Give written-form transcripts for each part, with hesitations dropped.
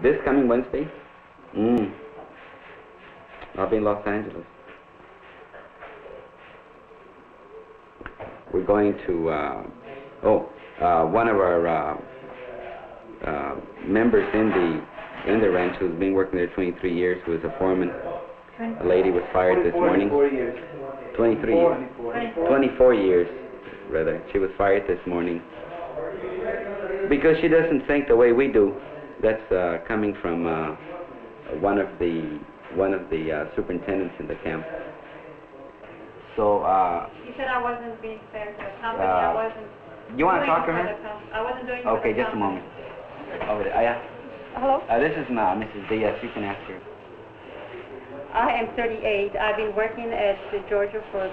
this coming Wednesday? I'll be in Los Angeles. We're going to, one of our members in the ranch who's been working there 23 years, who was a foreman. A lady was fired this morning. 23 years. 24 years, rather. She was fired this morning because she doesn't think the way we do. That's coming from one of the superintendents in the camp. So you said I wasn't being fair to the company. I wasn't. You want to talk to her? I wasn't doing it. Okay, just a moment. Over there. Yeah. Hello? This is Mrs. Diaz. You can ask her. I am 38. I've been working at Georgia for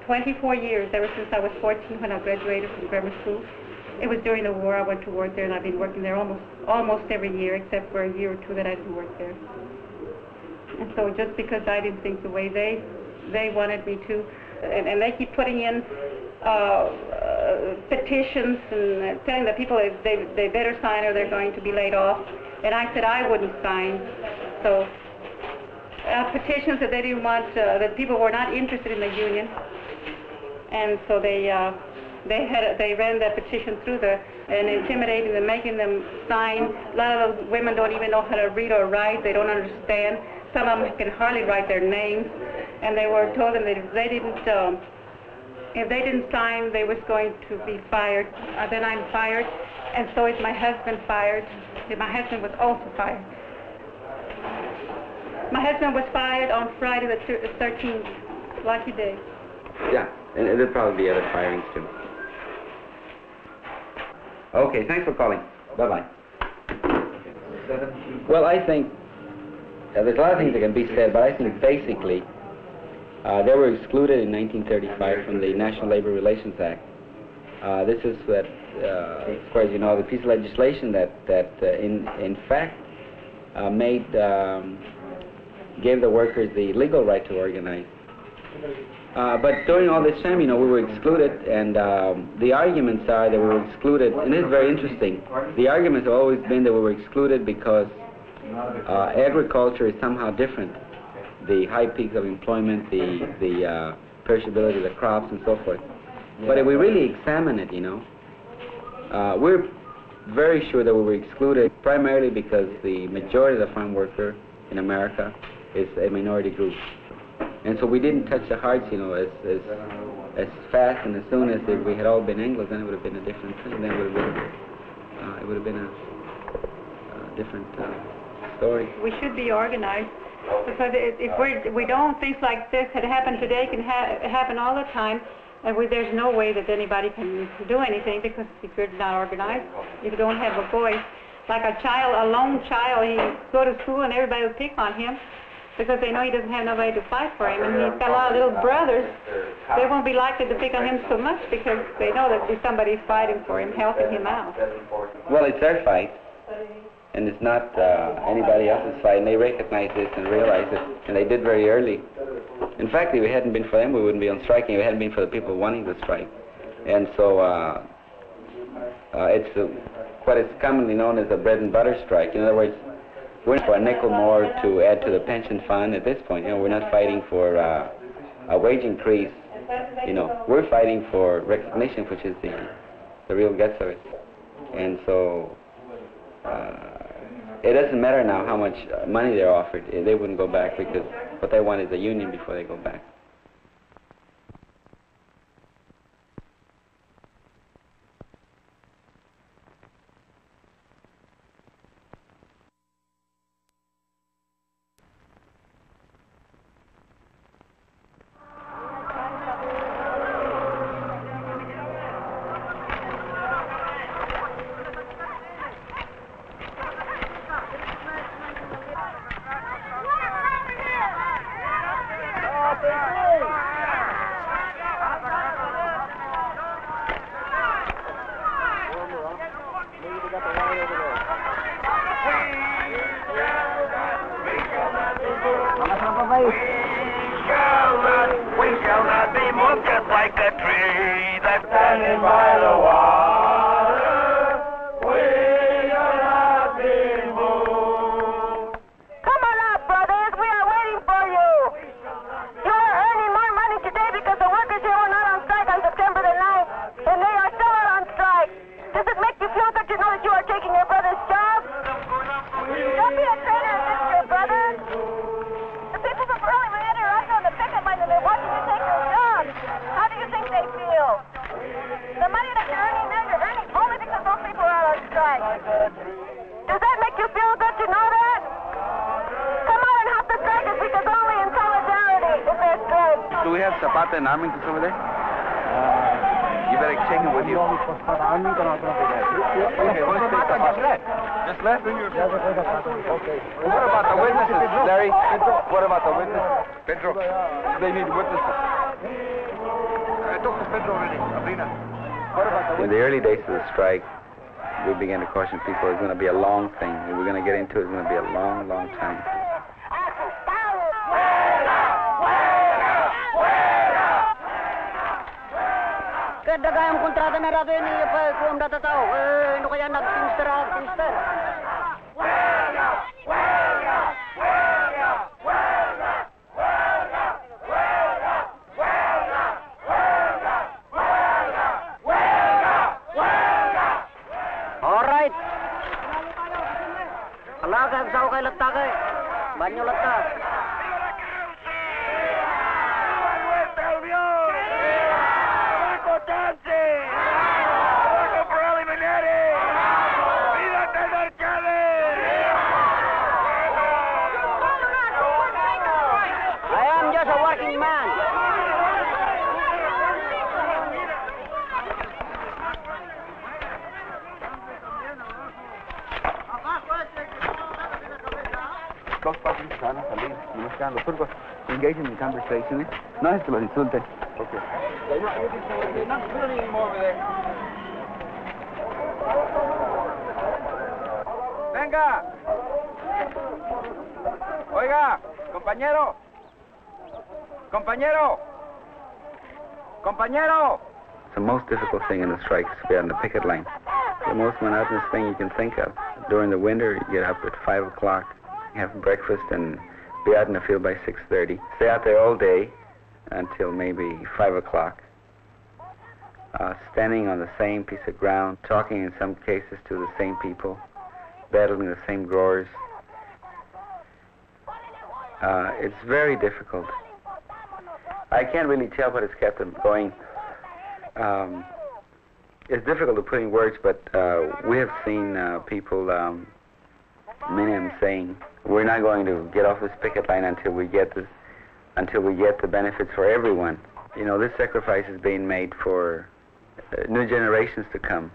24 years, ever since I was 14 when I graduated from grammar school. It was during the war I went to work there, and I've been working there almost every year, except for a year or two that I didn't work there. And so just because I didn't think the way they wanted me to, and they keep putting in petitions and telling the people they better sign or they're going to be laid off. And I said I wouldn't sign. So petitions that they didn't want, that people were not interested in the union, and so they ran that petition through and intimidating them, making them sign. A lot of those women don't even know how to read or write. They don't understand. Some of them can hardly write their names, and they were told them that if they didn't sign, they was going to be fired. Then I'm fired, and so is my husband fired. My husband was also fired. My husband was fired on Friday the 13th. Lucky day. Yeah, and there'll probably be other firings too. Okay, thanks for calling. Bye-bye. Well, I think there's a lot of things that can be said, but I think basically they were excluded in 1935 from the National Labor Relations Act. This is that, as far as you know, the piece of legislation that in fact gave the workers the legal right to organize. But during all this time, we were excluded, and the arguments are that we were excluded, and this is very interesting. The arguments have always been that we were excluded because agriculture is somehow different. The high peaks of employment, the perishability of the crops, and so forth. But if we really examine it, we're very sure that we were excluded primarily because the majority of the farm worker in America is a minority group. And so we didn't touch the hearts, as fast and as soon as if we had all been Anglos, then it would have been a different thing. Then it would have been a different story. We should be organized, because if we don't, things like this had happened today can happen all the time, and there's no way that anybody can do anything, because if you're not organized, if you don't have a voice, like a lone child, he go to school and everybody will pick on him, because they know he doesn't have nobody to fight for him, and he's got a lot of little brothers. They won't be likely to pick on him so much because they know that there's somebody fighting for him, helping him out. Well, it's their fight, and it's not anybody else's fight, and they recognize this and realize it, and they did very early. In fact, if it hadn't been for them, we wouldn't be on striking. If it hadn't been for the people wanting to strike. And so it's what is commonly known as a bread and butter strike. In other words, we're not for a nickel more to add to the pension fund at this point. We're not fighting for a wage increase. We're fighting for recognition, which is the real guts of it. And so it doesn't matter now how much money they're offered. They wouldn't go back because what they want is a union before they go back. We shall not be moved, just like a tree that's standing by the water. We shall not be moved. show that you know that you are taking your brother's job? Don't be a traitor against your brother. The people from Burlington are out on the picket line and they're watching you take your job. How do you think they feel? The money that you're earning now, you're earning only because those people are out on strike. Does that make you feel good to know that? Come on and help the strikers because only in solidarity is there strike. Do we have Zapata and Armington over there? You better take him with you. Okay, we'll take Zapata. Just left? Okay. What about the witnesses, Larry? What about the witnesses? Pedro, they need witnesses. I talked to Pedro already. Abrina. What about the witnesses? In the early days of the strike, we began to caution people it's going to be a long thing. If we're going to get into it, it's going to be a long, long time. Kadagayang kontrata na rato yun kung natatao. Ano kaya nag-pinster? Alright. Huelaga, sao kay latta kay. Banyo latta. Los pasos van a salir, no están los turcos engaging in conversation. No es que los insulten. Okay. Venga. Oiga, compañero. It's the most difficult thing in the strike is to be on the picket line. The most monotonous thing you can think of. During the winter, you get up at 5 o'clock. Have breakfast and be out in the field by 6:30. Stay out there all day until maybe 5 o'clock. Standing on the same piece of ground, talking in some cases to the same people, battling the same growers. It's very difficult. I can't really tell what has kept them going. It's difficult to put in words, but we have seen people, many of them saying, we're not going to get off this picket line until we get the benefits for everyone. You know, this sacrifice is being made for new generations to come.